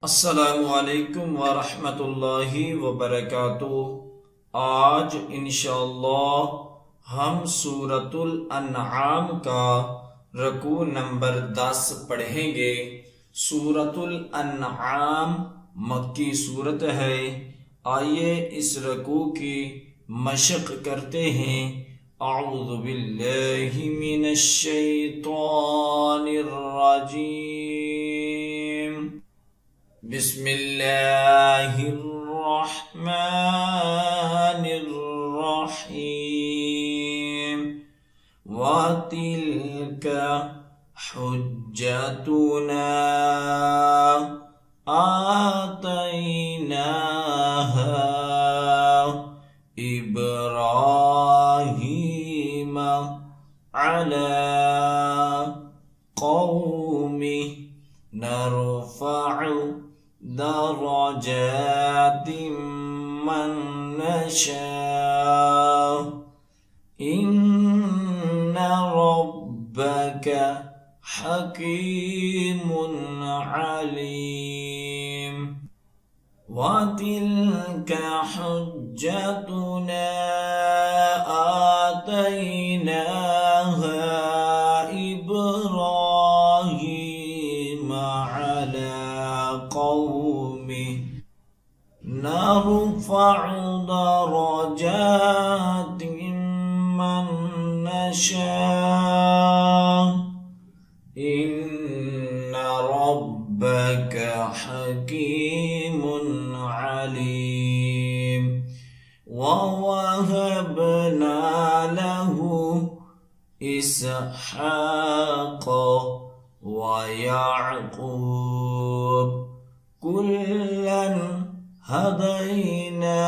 अस्सलामुअलैकुम वरहमतुल्लाहि वबरकातुह। आज इंशाअल्लाह हम सूरतुल अन्आम का रकू नंबर 10 पढ़ेंगे। सूरतुल अन्आम मक्की सूरत है। आइए इस रकू की मशक करते हैं। अऊज़ु बिल्लाहि मिनश शैतानिर रजीम। बिस्मिल्लाहिर्रहमानिर्रहीम। वतिल्क हुज्जतुना आतैनाहा इब्राहीम अला कौमि नरफ़अु दरजातिम मन नशा इन्ना रब्बक हकीमुन अलीम। वतिल्क हुज्जतुना आतैनाहा इब्राहीम अला कौमि नरफ़अु दरजातिम मन नशा इन्ना रब्बक हकीमुन अलीम। ववहबना लहु इसहाक़ वयाक़ूब कुल्लन हदैना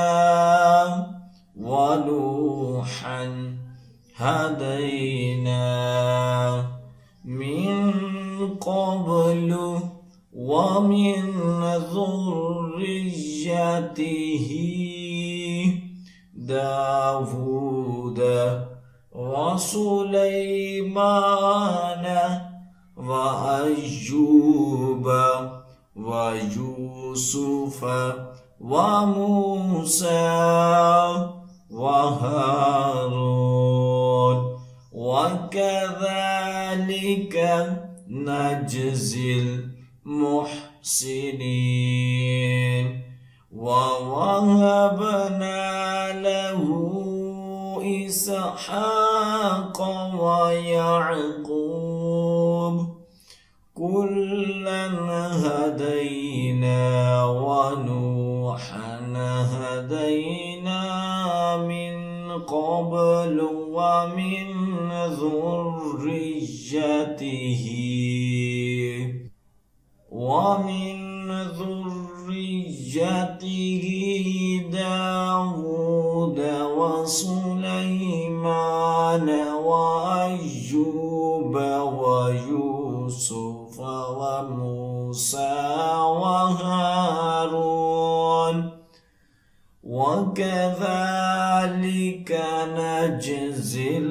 वनूहन हदैना मिन क़ब्लु वमिन ज़ुर्रिय्यतिही दाऊद वसुलैमान वअय्यूब वयूसुफ वमूसा वहारून वकज़ालिक नजज़िल मुहसिनीन। ववहबना लहु इसहाक़ वयाक़ूब कुल्लन हदैना वनूहन हदैना मिन क़ब्लु वमिन ज़ुर्रिय्यतिही दाऊद वसुलैमान वअय्यूब वयूसुफ वमूसा वहारून वकज़ालिक नजज़िल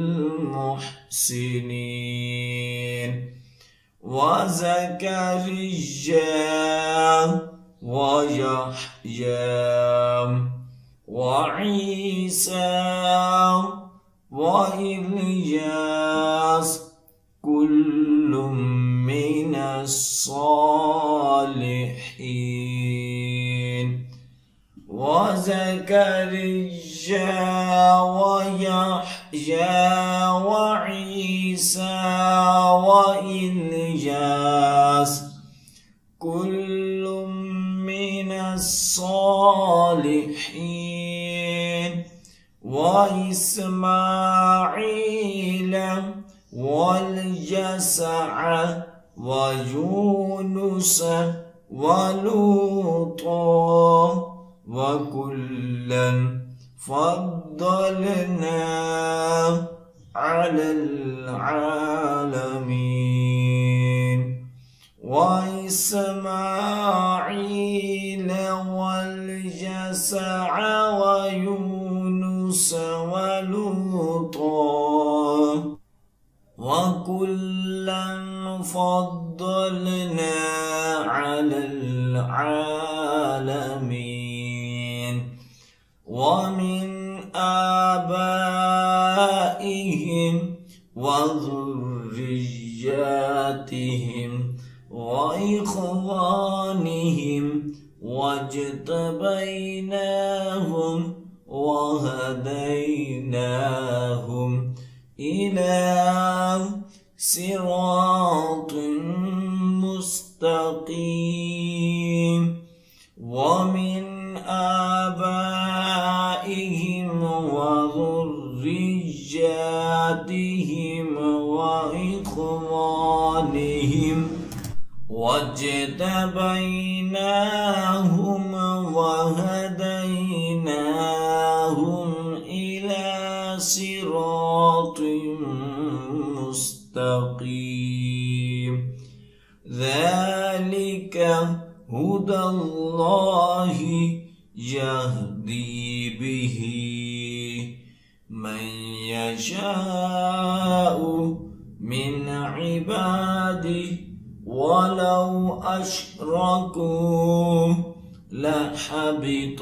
मुहसिनीन। वज़करिय्या वयहया वईसा वइल्यास कुल्लुम मिनस सालिहीन। वज़करिय्या वयहया वईसा वइल्यास कुल्लुम मिनस सालिहीन। वइस्माईल वल्यसअ वयूनुस वलूता वकुल्लन फद्दलना अलल आलमीन। वइस्माईल वल्यसअ वयूनुस वलूता वकुल्लन फद्दलना अलल العالمين ومن آبائهم وذرياتهم وإخوانهم واجتبيناهم وهديناهم إلى صراط مستقيم ومن آبائهم وذرياتهم وإخوانهم واجتبيناهم وهديناهم إلى صراط مستقيم ذلك هدى الله يهدي به من يشاء من عباده ولو أشركوا لحبط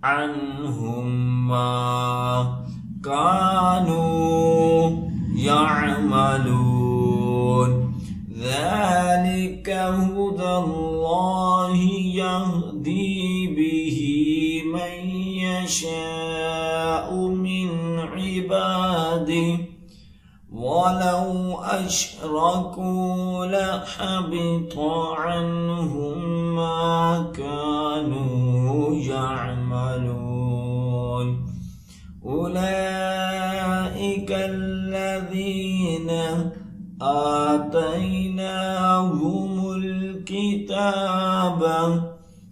عنهم ما كانوا يعملون ذلك هدى الله يهدي به من يشاء من عباده ولو أشركوا لحبط عنهم ما كانوا يعملون أولئك الذين آتيناهم الكتاب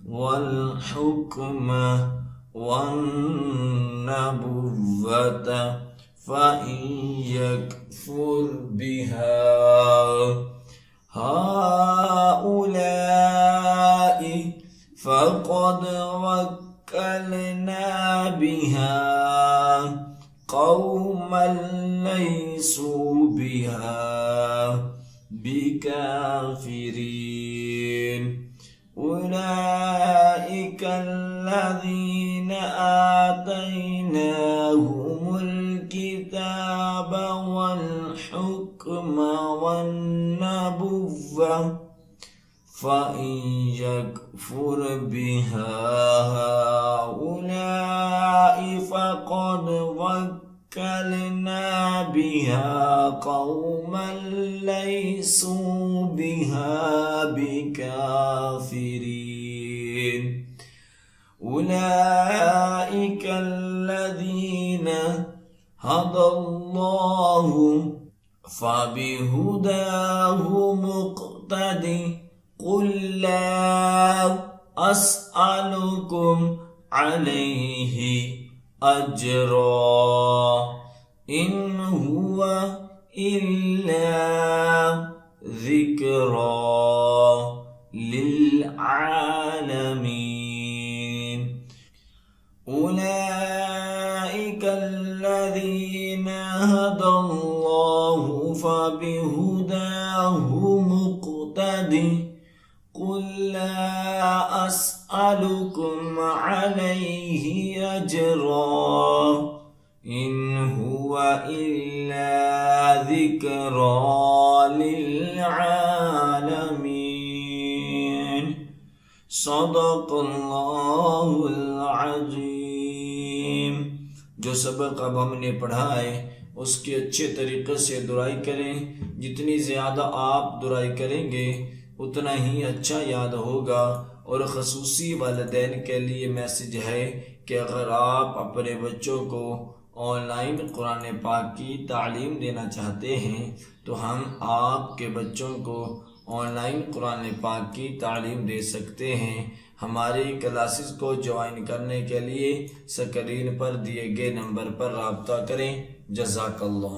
والحكم والنبوة فإن يكفر بها هؤلاء فقد وكلنا بها قوما ليسوا بها بكافرين أولئك الذين آتيناهم الكتاب والحكم والنبوة فإن يكفر بها هؤلاء فقد وكلنا بها قوما ليسوا بها بكافرين أولئك الذين هدى الله فبهداه مقتدي قل لا أسألكم عليه أجرا إن هو إلا ذكرى للعالمين أولئك الذين هدى الله فبهداه مقتدي قل لا أسألكم عليه أجرا إن هو إلا ذكرى للعالمين صدق الله العظीम। जो सबक अब हमने पढ़ा है उसकी अच्छे तरीके से दुराई करें। जितनी ज़्यादा आप दुराई करेंगे उतना ही अच्छा याद होगा। और ख़ुसूसी वालिदैन के लिए मैसेज है कि अगर आप अपने बच्चों को ऑनलाइन कुरान पाक की तालीम देना चाहते हैं तो हम आपके बच्चों को ऑनलाइन कुरान पाक की तालीम दे सकते हैं। हमारी क्लासेस को ज्वाइन करने के लिए स्क्रीन पर दिए गए नंबर पर राब्ता करें। जज़ाकल्लाह।